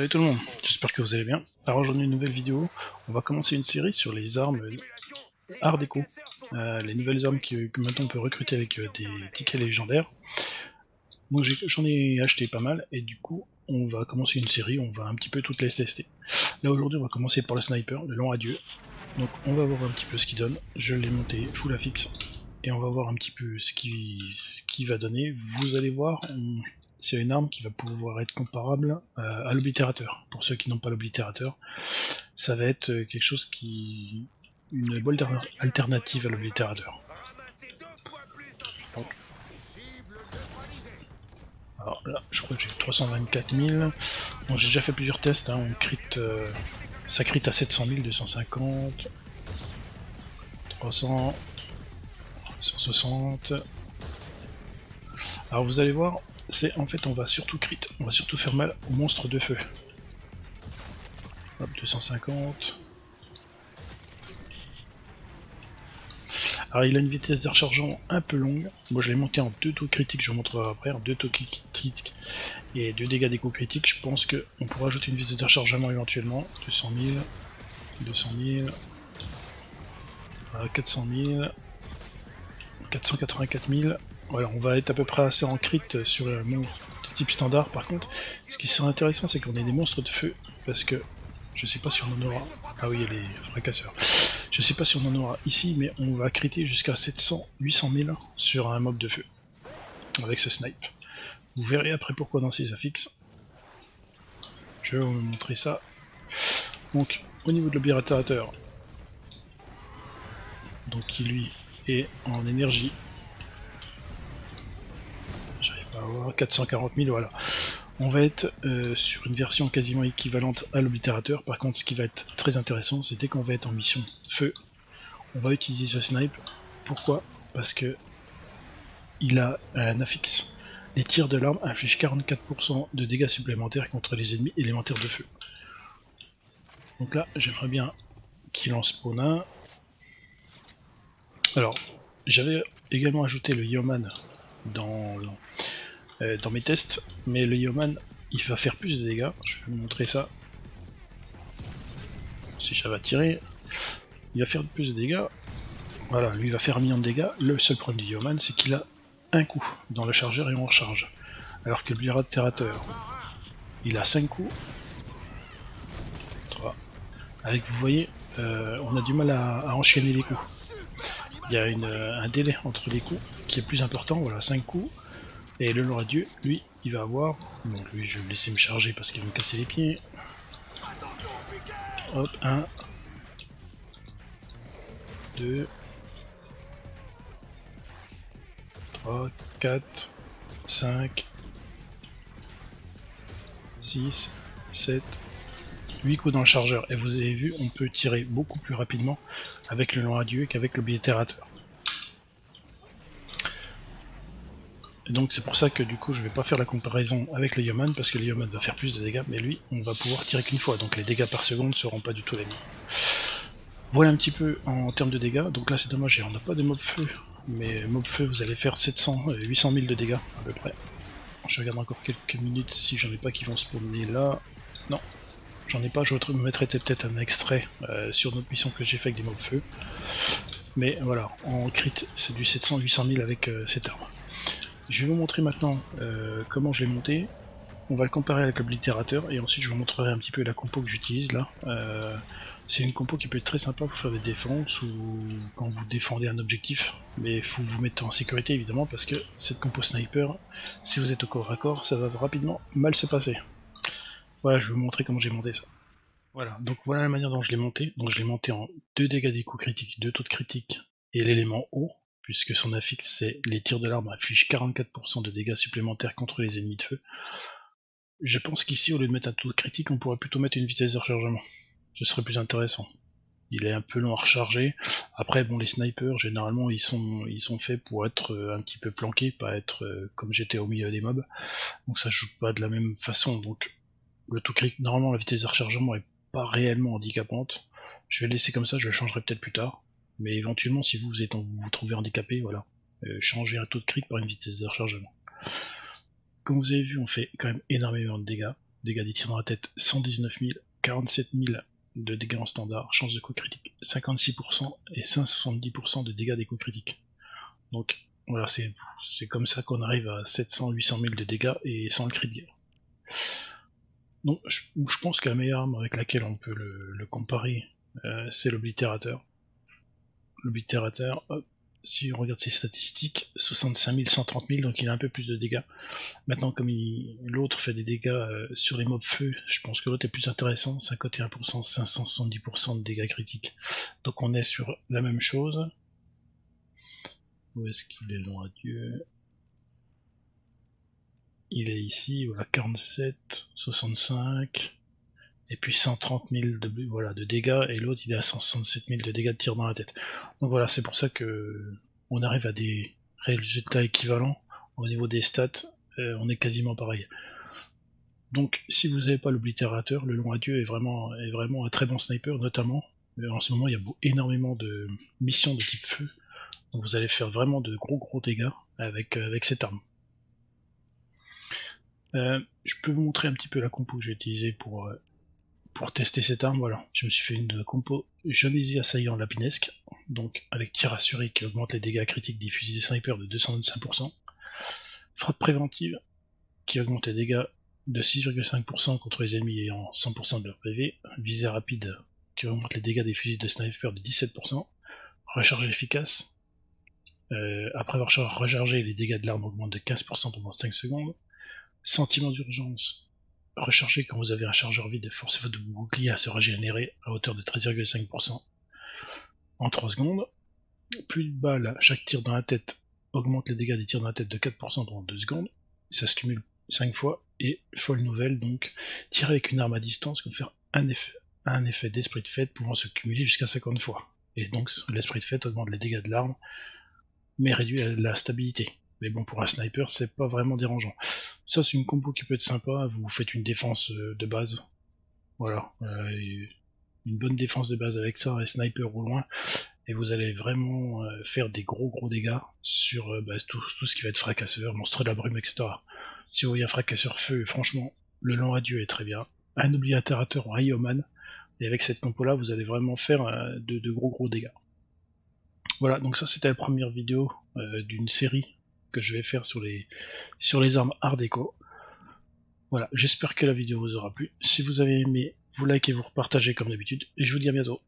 Salut tout le monde, j'espère que vous allez bien. Alors aujourd'hui une nouvelle vidéo, on va commencer une série sur les armes art déco. Les nouvelles armes que maintenant on peut recruter avec des tickets légendaires. Donc j'en ai acheté pas mal et du coup on va commencer une série, on va un petit peu toutes les tester. Là aujourd'hui on va commencer par le sniper, le long adieu. Donc on va voir un petit peu ce qu'il donne, je l'ai monté full affixe et on va voir un petit peu ce qu'il va donner. Vous allez voir, c'est une arme qui va pouvoir être comparable à l'oblitérateur. Pour ceux qui n'ont pas l'oblitérateur, ça va être quelque chose qui... une bonne alternative à l'oblitérateur. Alors là, je crois que j'ai 324 000. Bon, j'ai déjà fait plusieurs tests, hein. On crit, ça crit à 700 000, 250, 300, 160. Alors vous allez voir, c'est en fait on va surtout crit, on va surtout faire mal aux monstres de feu. Hop, 250. Alors il a une vitesse de rechargement un peu longue. Moi je l'ai monté en 2 taux critiques, je vous montrerai après, en 2 taux critiques et 2 dégâts d'écho critiques. Je pense qu'on pourra ajouter une vitesse de rechargement éventuellement. 200 000, 200 000, 400 000, 484 000. Voilà, on va être à peu près assez en crit sur mon type standard. Par contre, ce qui serait intéressant, c'est qu'on ait des monstres de feu, parce que je sais pas si on en aura. Ah oui, il y a les fracasseurs. Je sais pas si on en aura ici, mais on va criter jusqu'à 700, 800 000 sur un mob de feu avec ce snipe. Vous verrez après pourquoi dans ces affixes. Je vais vous montrer ça. Donc, au niveau de l'oblitérateur, donc qui lui est en énergie, j'arrive pas à voir, 440 000, voilà. On va être sur une version quasiment équivalente à l'oblitérateur. Par contre, ce qui va être très intéressant, c'est dès qu'on va être en mission feu, on va utiliser ce snipe. Pourquoi? Parce que il a un affixe. Les tirs de l'arme infligent 44% de dégâts supplémentaires contre les ennemis élémentaires de feu. Donc là, j'aimerais bien qu'il en spawn un. Alors, j'avais également ajouté le Yeoman dans mes tests, mais le Yeoman, il va faire plus de dégâts. Je vais vous montrer ça. Si j'avais à tirer, il va faire plus de dégâts. Voilà, lui il va faire 1 million de dégâts. Le seul problème du Yeoman, c'est qu'il a un coup dans le chargeur et on recharge. Alors que le Oblitérateur, il a 5 coups. 3. Avec, vous voyez, on a du mal à enchaîner les coups. Il y a un délai entre les coups qui est plus important, voilà, 5 coups. Et le long adieu, lui, il va avoir... Bon, lui, je vais le laisser me charger parce qu'il va me casser les pieds. Hop, 1, 2, 3, 4, 5, 6, 7, 8 coups dans le chargeur. Et vous avez vu, on peut tirer beaucoup plus rapidement avec le long adieu qu'avec l'oblitérateur. Donc c'est pour ça que du coup je vais pas faire la comparaison avec le Yeoman, parce que le Yeoman va faire plus de dégâts, mais lui on va pouvoir tirer qu'une fois, donc les dégâts par seconde ne seront pas du tout les mêmes. Voilà un petit peu en termes de dégâts. Donc là c'est dommage, on n'a pas de mob feu, mais mob feu vous allez faire 700, 800 000 de dégâts à peu près. Je regarde encore quelques minutes si j'en ai pas qui vont spawner là. Non, j'en ai pas, je me mettrai peut-être un extrait sur notre mission que j'ai fait avec des mobs feu. Mais voilà, en crit c'est du 700-800 000 avec cette arme. Je vais vous montrer maintenant comment je l'ai monté. On va le comparer avec l'oblitérateur et ensuite je vous montrerai un petit peu la compo que j'utilise là. C'est une compo qui peut être très sympa pour faire des défenses ou quand vous défendez un objectif, mais il faut vous mettre en sécurité évidemment parce que cette compo sniper, si vous êtes au corps à corps, ça va rapidement mal se passer. Voilà, je vais vous montrer comment j'ai monté ça. Voilà, donc voilà la manière dont je l'ai monté. Donc je l'ai monté en 2 dégâts des coups critiques, 2 taux de critique et l'élément haut, puisque son affixe c'est les tirs de l'arme affichent 44% de dégâts supplémentaires contre les ennemis de feu. Je pense qu'ici, au lieu de mettre un taux de critique, on pourrait plutôt mettre une vitesse de rechargement. Ce serait plus intéressant. Il est un peu long à recharger. Après, bon, les snipers, généralement, ils sont faits pour être un petit peu planqués, pas être comme j'étais au milieu des mobs. Donc ça joue pas de la même façon. Donc le taux critique, normalement, la vitesse de rechargement est pas réellement handicapante. Je vais le laisser comme ça, je le changerai peut-être plus tard. Mais éventuellement, si vous vous trouvez handicapé, voilà, changez un taux de critique par une vitesse de rechargement. Comme vous avez vu, on fait quand même énormément de dégâts. dégâts des tirs dans la tête 119 000, 47 000 de dégâts en standard, chance de coup critique 56% et 570% de dégâts des coups critiques. Donc voilà, c'est comme ça qu'on arrive à 700-800 000 de dégâts et sans le crit de guerre. Donc je pense que la meilleure arme avec laquelle on peut le comparer, c'est l'oblitérateur. L'oblitérateur, si on regarde ses statistiques, 65 000, 130 000, donc il a un peu plus de dégâts. Maintenant, comme l'autre fait des dégâts sur les mobs feu, je pense que l'autre est plus intéressant, 51%, 570% de dégâts critiques. Donc on est sur la même chose. Où est-ce qu'il est, long adieu? Il est ici, voilà, 47, 65, et puis 130 000 de dégâts, et l'autre il est à 167 000 de dégâts de tir dans la tête. Donc voilà, c'est pour ça que on arrive à des résultats équivalents au niveau des stats, on est quasiment pareil. Donc si vous n'avez pas l'oblitérateur, le long adieu est vraiment un très bon sniper, notamment en ce moment il y a énormément de missions de type feu, donc vous allez faire vraiment de gros dégâts avec cette arme. Je peux vous montrer un petit peu la compo que j'ai utilisée pour tester cette arme. Voilà, je me suis fait une compo Genésie assaillant lapinesque, donc avec tir assuré qui augmente les dégâts critiques des fusils des snipers de 225%, frappe préventive qui augmente les dégâts de 6,5% contre les ennemis ayant 100% de leur PV, visée rapide qui augmente les dégâts des fusils de sniper de 17%, recharge efficace, après avoir rechargé, les dégâts de l'arme augmentent de 15% pendant 5 secondes, sentiment d'urgence, rechargé quand vous avez un chargeur vide, forcez votre bouclier à se régénérer à hauteur de 13,5% en 3 secondes, plus de balles à chaque tir dans la tête augmente les dégâts des tirs dans la tête de 4% pendant 2 secondes, ça se cumule 5 fois, et folle nouvelle, donc tirer avec une arme à distance peut faire un effet d'esprit de fête pouvant se cumuler jusqu'à 50 fois. Et donc l'esprit de fête augmente les dégâts de l'arme, mais réduit la stabilité. Mais bon, pour un sniper, c'est pas vraiment dérangeant. Ça, c'est une combo qui peut être sympa, vous faites une défense de base. Voilà, une bonne défense de base avec ça, un sniper au loin, et vous allez vraiment faire des gros dégâts sur tout ce qui va être fracasseur, monstre de la brume, etc. Si vous voyez un fracasseur feu, franchement, le long adieu est très bien. Un oblitérateur en Ioman, et avec cette compo là, vous allez vraiment faire de gros dégâts. Voilà, donc ça c'était la première vidéo d'une série que je vais faire sur les armes Art Déco. Voilà, j'espère que la vidéo vous aura plu. Si vous avez aimé, vous likez, vous repartagez comme d'habitude, et je vous dis à bientôt.